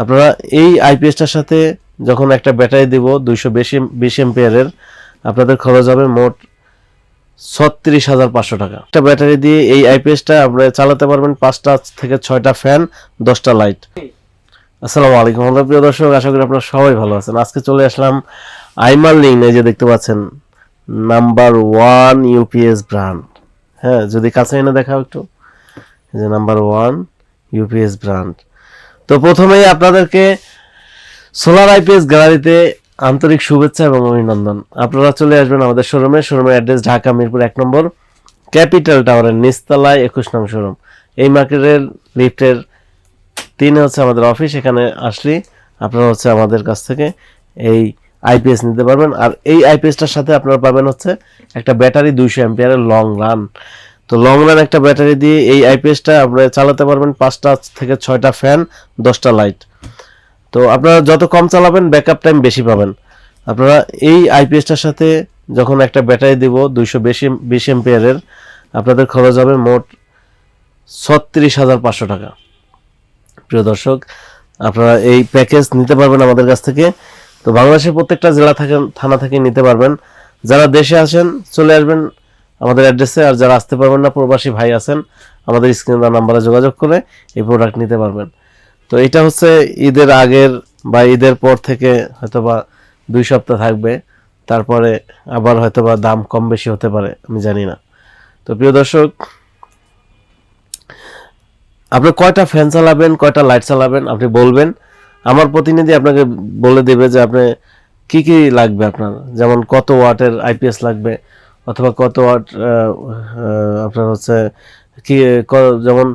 আপনারা এই আইপিএসটার সাথে যখন একটা ব্যাটারি দিব 220 এম্পিয়ারের, আপনাদের খরচ হবে মোট 36,500 টাকা। একটা ব্যাটারি দিয়ে এই আইপিএসটা আপনারা চালাতে পারবেন 5টা থেকে 6টা ফ্যান, 10টা লাইট। আসসালামু আলাইকুম প্রিয় দর্শক, আশা করি আপনারা সবাই ভালো আছেন। আজকে চলে আসলাম আইমার লিঙ্ক, এই যে দেখতে পাচ্ছেন নাম্বার 1 ইউপিএস ব্র্যান্ড। হ্যাঁ, যদি কাছে এনে দেখাও একটু, এই যে নাম্বার 1 ইউপিএস ব্র্যান্ড। তো প্রথমেই আপনাদেরকে সোলার আইপিএস গ্যালারিতে আন্তরিক শুভেচ্ছা এবং অভিনন্দন। আপনারা চলে আসবেন আমাদের শোরুমের অ্যাড্রেস ঢাকা মিরপুর 1 নম্বর ক্যাপিটাল টাওয়ারের নিচতলায় 21 নং শোরুম। এই মার্কেটের লিফটের 3 হচ্ছে আমাদের অফিস। এখানে আসলে আপনারা হচ্ছে আমাদের কাছ থেকে এই আইপিএস নিতে পারবেন। আর এই আইপিএসটার সাথে আপনারা পাবেন হচ্ছে একটা ব্যাটারি 200 অ্যাম্পিয়ারের লং রান। তো লং রান একটা ব্যাটারি দিয়ে এই আইপিএসটা আপনারা চালাতে পারবেন 5টা থেকে 6টা ফ্যান, 10টা লাইট। তো আপনারা যত কম চালাবেন ব্যাকআপ টাইম বেশি পাবেন। আপনারা এই আইপিএসটার সাথে যখন একটা ব্যাটারি দিব 220 এম্পিয়ারের, আপনাদের খরচ হবে মোট 36,500 টাকা। প্রিয় দর্শক, আপনারা এই প্যাকেজ নিতে পারবেন আমাদের কাছ থেকে। তো বাংলাদেশের প্রত্যেকটা জেলা থেকে, থানা থেকে নিতে পারবেন। যারা দেশে আসেন চলে আসবেন আমাদের অ্যাড্রেসে, আর যারা আসতে পারবেন না, প্রবাসী ভাই আছেন, আমাদের স্ক্রিনে দেওয়া নাম্বারে যোগাযোগ করে এই প্রোডাক্ট নিতে পারবেন। তো এটা হচ্ছে ঈদের আগের বা ঈদের পর থেকে হয়তোবা 2 সপ্তাহ থাকবে, তারপরে আবার হয়তোবা দাম কম বেশি হতে পারে, আমি জানি না। তো প্রিয় দর্শক, আপনি কয়টা ফ্যান চালাবেন, কয়টা লাইট চালাবেন আপনি বলবেন, আমার প্রতিনিধি আপনাকে বলে দেবে যে আপনি কি কি লাগবে আপনার, যেমন কত ওয়াটের আইপিএস লাগবে, অথবা কত ওয়াট আপনার হচ্ছে কি, যেমন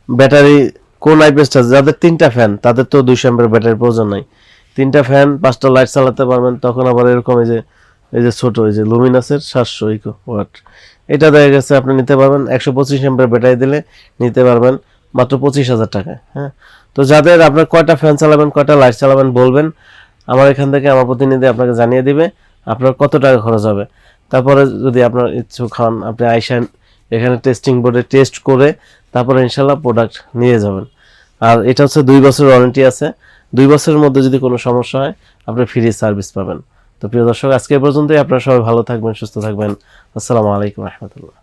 ব্যাটারি কোন আইপিএসটা, যাদের 3টা ফ্যান তাদের তো 200 অ্যাম্পিয়ার ব্যাটারির প্রয়োজন নাই। 3টা ফ্যান 5টা লাইট চালাতে পারবেন। তখন আবার এরকম এই যে ছোট এই যে লুমিনাসের 700 ওয়াট, এটা দেখা গেছে আপনি নিতে পারবেন 125 অ্যাম্পিয়ার ব্যাটারি দিলে নিতে পারবেন মাত্র 25,000 টাকায়। হ্যাঁ, তো যাদের আপনার কয়টা ফ্যান চালাবেন, কয়টা লাইট চালাবেন বলবেন, আমার এখান থেকে আমার প্রতিনিধি আপনাকে জানিয়ে দিবে আপনার কত টাকা খরচ হবে। তারপরে যদি আপনার ইচ্ছুক হন, আপনি আইসান এখানে টেস্টিং বোর্ডে টেস্ট করে তারপরে ইনশাল্লাহ প্রোডাক্ট নিয়ে যাবেন। আর এটা হচ্ছে 2 বছরের ওয়ারেন্টি আছে। 2 বছরের মধ্যে যদি কোনো সমস্যা হয় আপনি ফ্রি সার্ভিস পাবেন। তো প্রিয় দর্শক, আজকে পর্যন্তই। আপনারা সবাই ভালো থাকবেন, সুস্থ থাকবেন। আসসালামু আলাইকুম রহমতুল্লাহ।